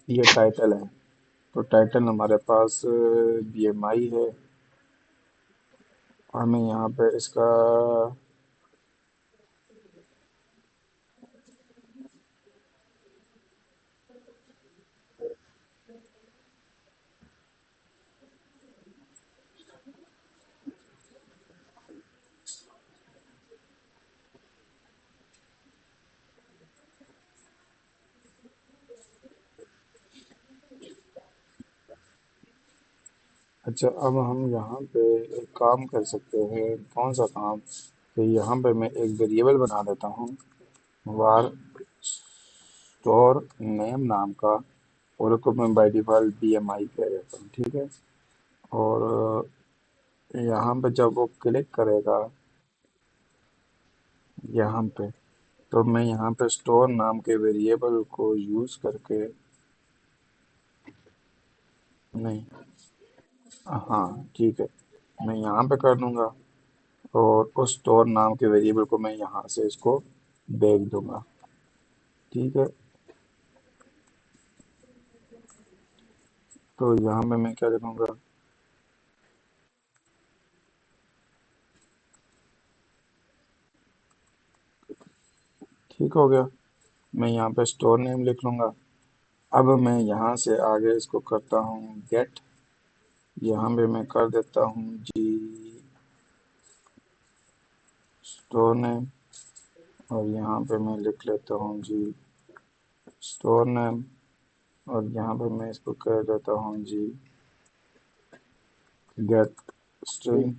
ये टाइटल है, तो टाइटल हमारे पास BMI है, और मैं यहाँ पे इसका, अच्छा अब हम यहाँ पे एक काम कर सकते हैं, कौन सा काम, कि यहाँ पे मैं एक वेरिएबल बना देता हूँ, वार स्टोर नेम नाम का, और उसको मैं बाई डिफ़ॉल्ट BMI कह देता हूँ, ठीक है। और यहाँ पे जब वो क्लिक करेगा यहाँ पे, तो मैं यहाँ पे स्टोर नाम के वेरिएबल को यूज़ करके, नहीं, हाँ ठीक है, मैं यहाँ पे कर दूंगा, और उस स्टोर नाम के वेरिएबल को मैं यहाँ से इसको भेज दूंगा, ठीक है। तो यहाँ पे मैं क्या लिखूंगा, ठीक हो गया, मैं यहाँ पे स्टोर नेम लिख लूंगा। अब मैं यहाँ से आगे इसको करता हूँ गेट, यहाँ पे मैं कर देता हूँ जी स्टोर नेम, और यहाँ पे मैं लिख लेता हूँ जी स्टोर नेम, और यहाँ पे मैं इसको कह देता हूँ जी गेट स्ट्रिंग,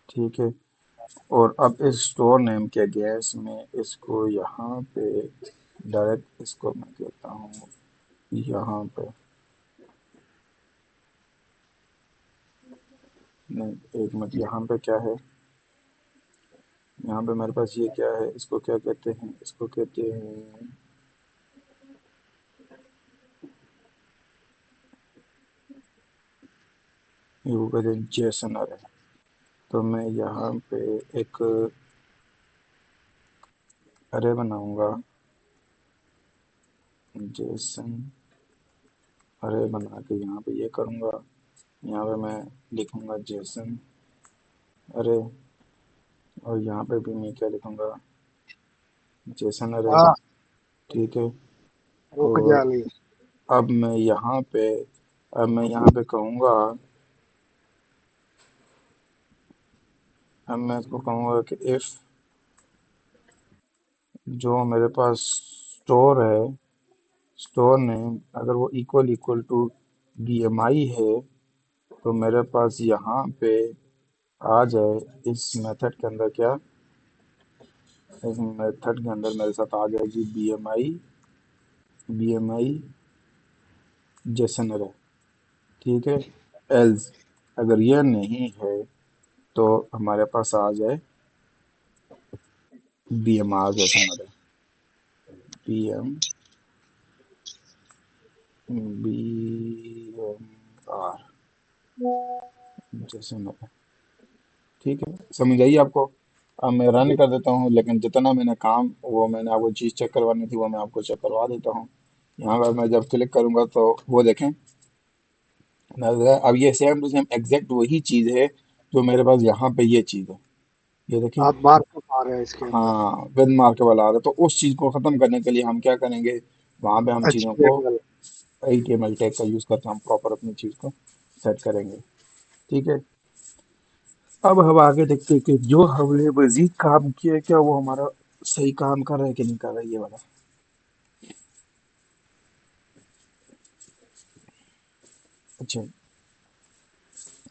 ठीक है। और अब इस स्टोर नेम के गैस में इसको यहाँ पे डायरेक्ट इसको मैं कहता हूँ यहाँ पे, नहीं एक मिनट, यहाँ पे क्या है, यहाँ पे मेरे पास ये क्या है, इसको क्या कहते हैं, इसको कहते हैं, ये वो कहते हैं जेसन अरे। तो मैं यहाँ पे एक अरे बनाऊंगा, जेसन अरे बना के यहाँ पे ये करूँगा, यहाँ पे मैं लिखूंगा जेसन अरे, और यहाँ पे भी मैं क्या लिखूंगा, जेसन अरे, हाँ, ठीक है। रुक और जा ली। अब मैं यहाँ पे कहूँगा, अब मैं इसको कहूँगा कि इफ़ जो मेरे पास स्टोर है, स्टोर नेम अगर वो इक्वल इक्वल टू BMI है तो मेरे पास यहाँ पे आ जाए इस मेथड के अंदर क्या, इस मेथड के अंदर मेरे साथ आ जाएगी बी एम आई जेसन है। ठीक है। एल्स अगर ये नहीं है तो हमारे पास आ जाए BMR जैसा है। BMR जैसे है। ठीक है, समझ आई आपको। अब मैं रन कर देता हूँ, लेकिन जितना मैंने काम वो मैंने आपको चीज़ चेक करवानी थी वो मैं आपको चेक करवा देता हूँ। यहाँ पर मैं जब क्लिक करूंगा तो वो देखें, अब ये सेम टू सेम एग्जैक्ट वही चीज़ है जो मेरे पास यहाँ पे ये चीज़ है। ये देखें। आप मार्कअप आ रहे हैं इसके अंदर। हाँ, विद मार्केबल आ रहा है। तो उस चीज़ को ख़त्म करने के लिए हम क्या करेंगे, वहाँ पे हम चीज़ों को HTML। HTML टैग का यूज़ करके हम प्रॉपर अपनी चीज़ को सेट करेंगे। ठीक है। अब हम आगे देखते हैं कि जो हमने मजीद काम किया है, क्या वो हमारा सही काम कर रहा है कि नहीं कर रहा है, ये वाला। अच्छा,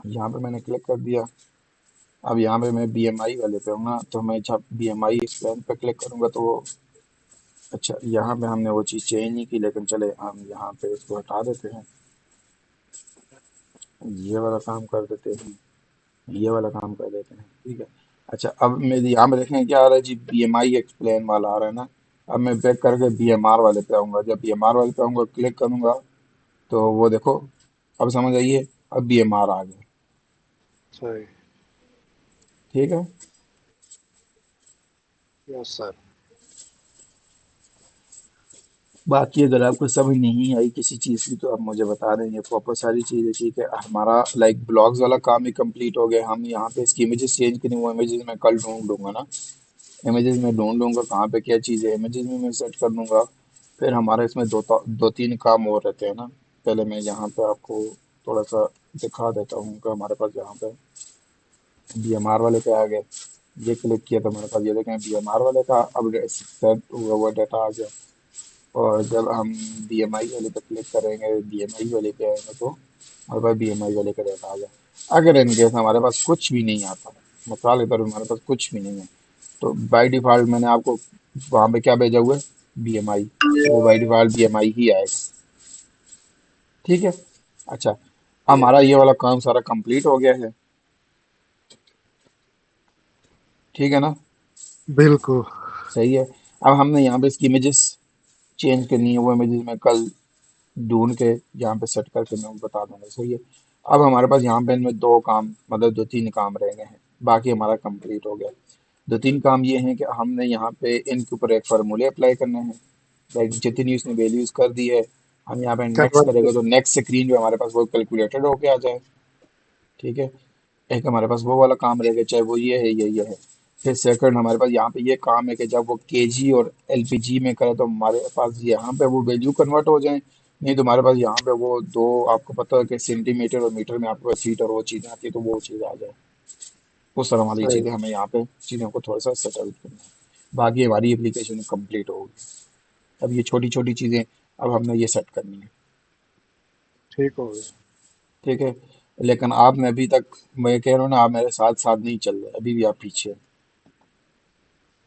यहाँ पे मैंने क्लिक कर दिया। अब यहाँ पे मैं BMI वाले पे हूँ ना, तो मैं जब BMI स्पैन पे क्लिक करूंगा तो वो, अच्छा यहाँ पे हमने वो चीज़ चेंज नहीं की, लेकिन चले हम यहाँ पे इसको हटा देते हैं, ये वाला काम कर देते हैं, ये वाला काम कर देते हैं। ठीक है। अच्छा, अब मेरे यहाँ पे देखें क्या आ रहा है जी, BMI एक्सप्लेन वाला आ रहा है ना। अब मैं बैक करके BMR वाले पे आऊँगा, जब BMR वाले पे आऊँगा क्लिक करूँगा तो वो देखो, अब समझ आइए, अब BMR आ गया। सही। ठीक है। Yes sir. बाकी अगर आपको समझ नहीं आई किसी चीज़ की तो आप मुझे बता देंगे प्रॉपर सारी चीज़ें। ठीक है, हमारा लाइक ब्लॉग्स वाला काम ही कंप्लीट हो गया। हम यहाँ पे इसकी इमेजेस चेंज करें, वो इमेजेस मैं कल ढूंढ लूंगा ना, इमेजेस में ढूंढ लूंगा कहाँ पे क्या चीज़ है, इमेजेस में मैं सेट कर दूंगा। फिर हमारे इसमें दो तीन काम और रहते हैं ना। पहले मैं यहाँ पे आपको थोड़ा सा दिखा देता हूँ कि हमारे पास यहाँ पे BMR वाले पे आ गए। ये क्लिक किया तो मेरे पास ये देखें BMR वाले का अब सेट हुआ हुआ डाटा आ गया। और जब हम BMI वाले पे क्लिक करेंगे, BMI वाले पे आएंगे तो हमारे पास BMI वाले का डाटा आ गया। अगर इन केस हमारे पास कुछ भी नहीं आता, मिसाल के तौर पर हमारे पास कुछ भी नहीं है, तो बाय डिफ़ॉल्ट मैंने आपको वहाँ पे क्या भेजा हुआ है, BMI, वो बाय डिफ़ॉल्ट BMI ही आएगा। ठीक है। अच्छा, ठीक हमारा है। ये वाला काम सारा कंप्लीट हो गया है। ठीक है ना। बिल्कुल। सही है। अब हमने यहाँ पे इसकी इमेजेस चेंज करनी है, वो इमेजेस मैं कल ढूंढ के यहाँ पे सेट करके मैं बता दूंगा। सही है। अब हमारे पास यहाँ पे इनमें दो काम, मतलब दो तीन काम रह गए हैं, बाकी हमारा कंप्लीट हो गया। दो तीन काम ये हैं कि हमने यहाँ पे इनके ऊपर एक फार्मूले अप्लाई करने हैं, लाइक जितनी उसने वैल्यूज कर दी है, हम यहाँ पे नेक्स्ट करेंगे तो कन्वर्जन। नेक्स्ट स्क्रीन पे हमारे पास वो कैलकुलेटेड होके आ जाए। ठीक है। एक हमारे पास वो वाला काम रहेगा, चाहे वो ये है या ये है। फिर सेकंड हमारे पास यहाँ पे ये काम है कि जब वो केजी और LPG में करे तो हमारे पास यहाँ पे वो वैल्यू कन्वर्ट हो जाए। नहीं तो हमारे पास यहाँ पे वो दो, आपको पता है कि सेंटीमीटर और मीटर में आपके पास फीट और वो चीज़ें आती है, तो वो चीज़ आ जाए। उस तरह वाली सही। चीज़ें हमें यहाँ पे चीज़ों को थोड़ा सा सेटल करना है। बाकी हमारी एप्लीकेशन कंप्लीट होगी। अब ये छोटी छोटी चीज़ें अब हमने ये सेट करनी है। ठीक हो गया। ठीक है। लेकिन आपने अभी तक, मैं कह रहा हूँ ना, आप मेरे साथ साथ नहीं चल रहे, अभी भी आप पीछे हैं।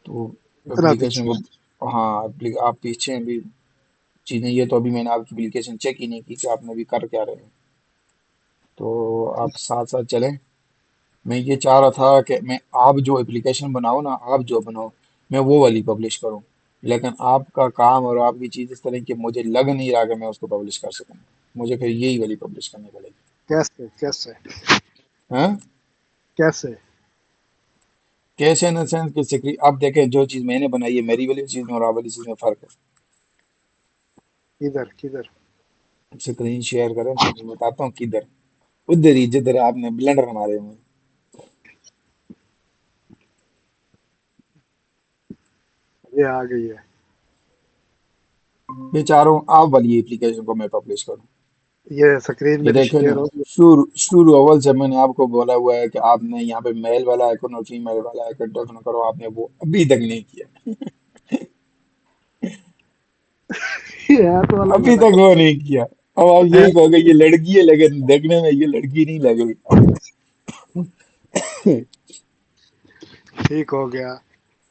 तो इतना एप्लीकेशन पीछे। को, हाँ आप पीछे हैं अभी। चीज़ें ये तो अभी मैंने आपकी एप्लीकेशन चेक ही नहीं की कि आपने अभी कर क्या रहे हैं। तो आप साथ साथ चलें। मैं ये चाह रहा था कि मैं, आप जो एप्लीकेशन बनाओ ना, आप जो बनाओ, मैं वो वाली पब्लिश करूं। लेकिन आपका काम और आपकी चीज़ इस तरह की मुझे लग नहीं रहा कि मैं उसको पब्लिश कर सकूं। मुझे फिर यही वाली पब्लिश करनी पड़ेगी। कैसे कैसे? हाँ। कैसे? कैसे इन सेंस कि आप देखें, जो चीज़ मैंने बनाई है मेरी वाली चीज़ में और आप वाली चीज़ में फ़र्क किधर किधर? है। स्क्रीन शेयर करें तो मैं बताता हूँ किधर। उधर ही जिधर आपने ब्लेंडर मारे हुए हैं। ये आ गई है। मैं चाह रहा हूँ आप वाली एप्लीकेशन को मैं पब्लिश करूँ। ये स्क्रीन ये मेरी देखे ना, शेयर हो गई। शुरू शुरू अव्वल से मैंने आपको बोला हुआ है कि आपने यहाँ पे मेल वाला आइकन और फीमेल वाला आइकन डेफिनेट करो, आपने वो अभी तक नहीं किया। है तो अलग अभी तक अलग। वो नहीं किया। अब आप है। यही कहोगे ये लड़की है, लेकिन देखने में ये लड़की नहीं लग रही। ठीक हो गया।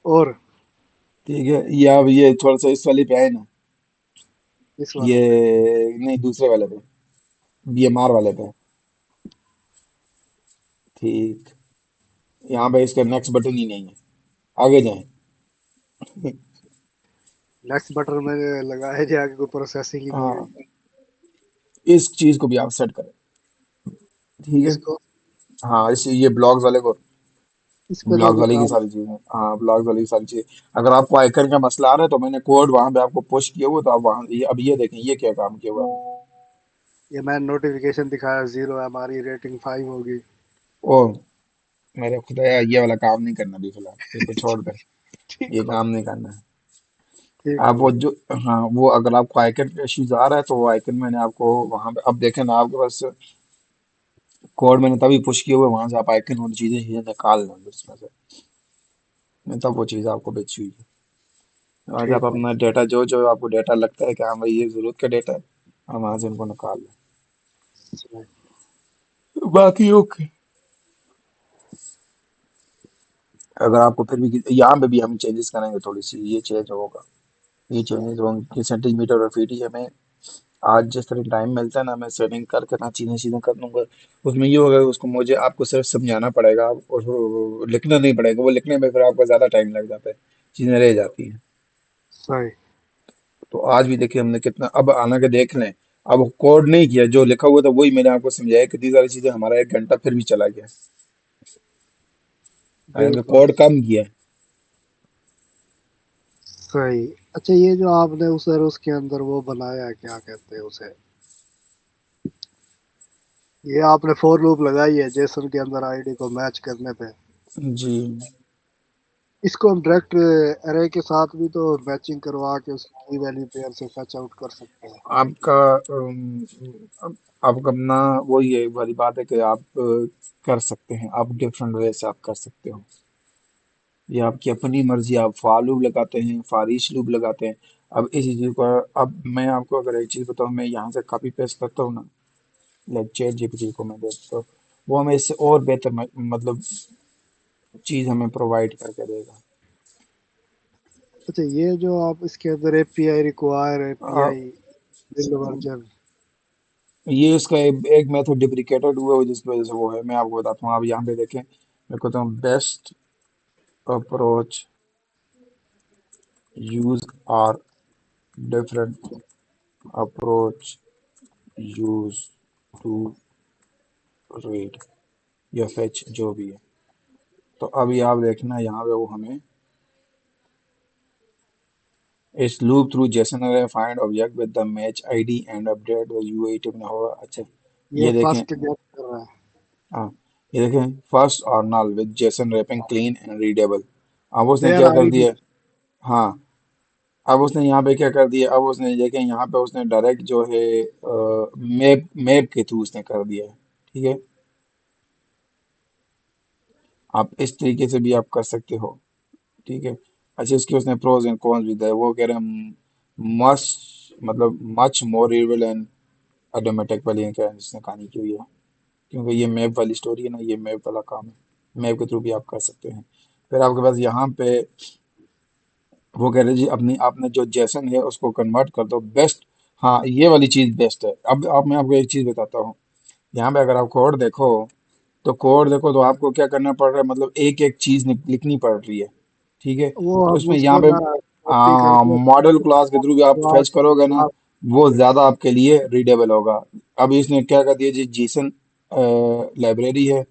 और ठीक है, ये अब ये थोड़ा सा इस वाले पे आए ना। इस ये वाले पे। नहीं, दूसरे वाले पे, बीएमआर वाले पे। ठीक, यहाँ पे इसका नेक्स्ट बटन ही नहीं है। आगे जाएं। नेक्स्ट बटन में लगाया जाएगा, कोई प्रोसेसिंग ही नहीं हाँ, हुई। इस चीज को भी आप सेट करें। ठीक है। इसको हाँ, इस ये ब्लॉग्स वाले को, इस पे तो ब्लॉग्स अभी वाले की काम। सारी चीजें, हाँ ब्लॉग्स वाली की सारी चीजें। अगर आपको आइकन का मसला आ रहा है तो मैंने कोड वहां पे आपको पुश किया हुआ, तो आप वहां अब ये देखें ये क्या काम किया हुआ है। ये मैंने नोटिफिकेशन दिखाया 0 है, हमारी रेटिंग 5 होगी। ओ मेरे खुदाया, ये वाला काम नहीं करना अभी फिलहाल, ये को छोड़ दे। ठीक ये हो काम नहीं करना है। ठीक आप हो वो गया। जो, हाँ वो अगर आपको आइकन का इश्यूज आ रहा है तो वो आइकन मैंने आपको वहां पे, अब देखें ना आपके पास कोड मैंने तभी पुश किया हुआ है, वहां से आप आइकन और चीजें चीजें निकाल लें उसमें से। मैं तब वो चीज़ आपको बेची हुई है। आज आप ठीक हो अपना डेटा जो जो आपको डेटा लगता है कि हाँ भाई ये जरूरत का डेटा है, आप वहां से उनको निकाल गया। लें। बाकी ओके। अगर आपको फिर भी यहाँ पे भी हम चेंजेस करेंगे, थोड़ी सी ये चेंज होगा। ये चेंजेस होंगे कि सेंटीमीटर और फीट ही हमें आज जिस तरह टाइम मिलता है ना, मैं सेटिंग करके ना चीजें चीजें कर लूंगा। उसमें ये होगा कि उसको मुझे आपको सिर्फ समझाना पड़ेगा, उसको लिखना नहीं पड़ेगा। वो लिखने में फिर आपको ज्यादा टाइम लग जाता है, चीजें रह जाती हैं। सही। तो आज भी देखिए हमने कितना, अब हालांकि देख लें, अब कोड नहीं किया, जो लिखा हुआ था वही मैंने आपको समझाया, कितनी सारी चीजें हमारा 1 घंटा फिर भी चला गया, हालांकि बिल्कुल कोड कम किया है। सही। अच्छा, ये जो आपने उसे उसके अंदर वो बनाया है, क्या कहते हैं उसे, ये आपने फॉर लूप लगाई है जेसन के अंदर आईडी को मैच करने पे। जी, इसको हम डायरेक्ट एरे के साथ भी तो मैचिंग करवा के उसकी की वैल्यू पेयर से फैच आउट कर सकते हैं। आपका आपका अपना वही है वाली बात है कि आप कर सकते हैं, आप डिफरेंट वे से आप कर सकते हो। ये आपकी अपनी मर्जी, आप फॉर लूप लगाते हैं, फॉर ईच लूप लगाते हैं। अब इस चीज को, अब मैं आपको अगर एक चीज बताऊं, मैं यहाँ से कॉपी पेस्ट करता हूँ ना, लाइक चैट जीपीटी को मैं देखता हूँ, वो हमें इससे और बेहतर मतलब चीज हमें प्रोवाइड करके देगा। अच्छा, ये जो आप इसके अंदर एपीआई रिक्वायर आ, एपीआई बिल्ड वर्जन, ये उसका एक मेथड डिप्रिकेटेड हुआ है जिसकी वजह से वो है, मैं आपको बताता हूँ। आप यहाँ पे देखें, मैं कहता हूँ best approach use or different approach use to read या फेच जो भी है। तो अभी आप देखना यहाँ पे वो हमें इस loop through Jason array find object with the match id and update the UAT में होगा। अच्छा, ये ये देखें। फर्स्ट गेट कर रहा है। हाँ, ये देखें फर्स्ट और null with JSON wrapping clean and readable. अब उसने देयर क्या कर आईडी। दिया, हाँ, अब उसने यहाँ पे क्या कर दिया, अब उसने देखें यहाँ पे उसने डायरेक्ट जो है मैप मैप के थ्रू उसने कर दिया है। ठीक है, आप इस तरीके से भी आप कर सकते हो। ठीक है। अच्छा, इसके उसने प्रोज एंड कॉन्स भी दिए, वो कह रहे हैं मस्ट मतलब much more relevant and automatic वाली है क्या जिसने कहानी की हुई है, क्योंकि ये मैप वाली स्टोरी है ना, ये मैप वाला काम है। मैप के थ्रू भी आप कर सकते हैं। फिर आपके पास यहाँ पे वो कह रहे जी अपनी आपने जो जैसन है उसको कन्वर्ट कर दो बेस्ट। हाँ, ये वाली चीज़ बेस्ट है। अब आप मैं आपको एक चीज़ बताता हूँ। यहाँ पे अगर आप कोड देखो तो आपको क्या करना पड़ रहा है, मतलब एक एक चीज़ लिखनी पड़ रही है। ठीक है। वो तो हम इसमें यहाँ उसको पे ना कॉपी करके मॉडल क्लास के थ्रू भी आप फेच करोगे ना, वो ज़्यादा आपके लिए रीडेबल होगा। अब इसने क्या कर दिया जी, जीसन लाइब्रेरी है,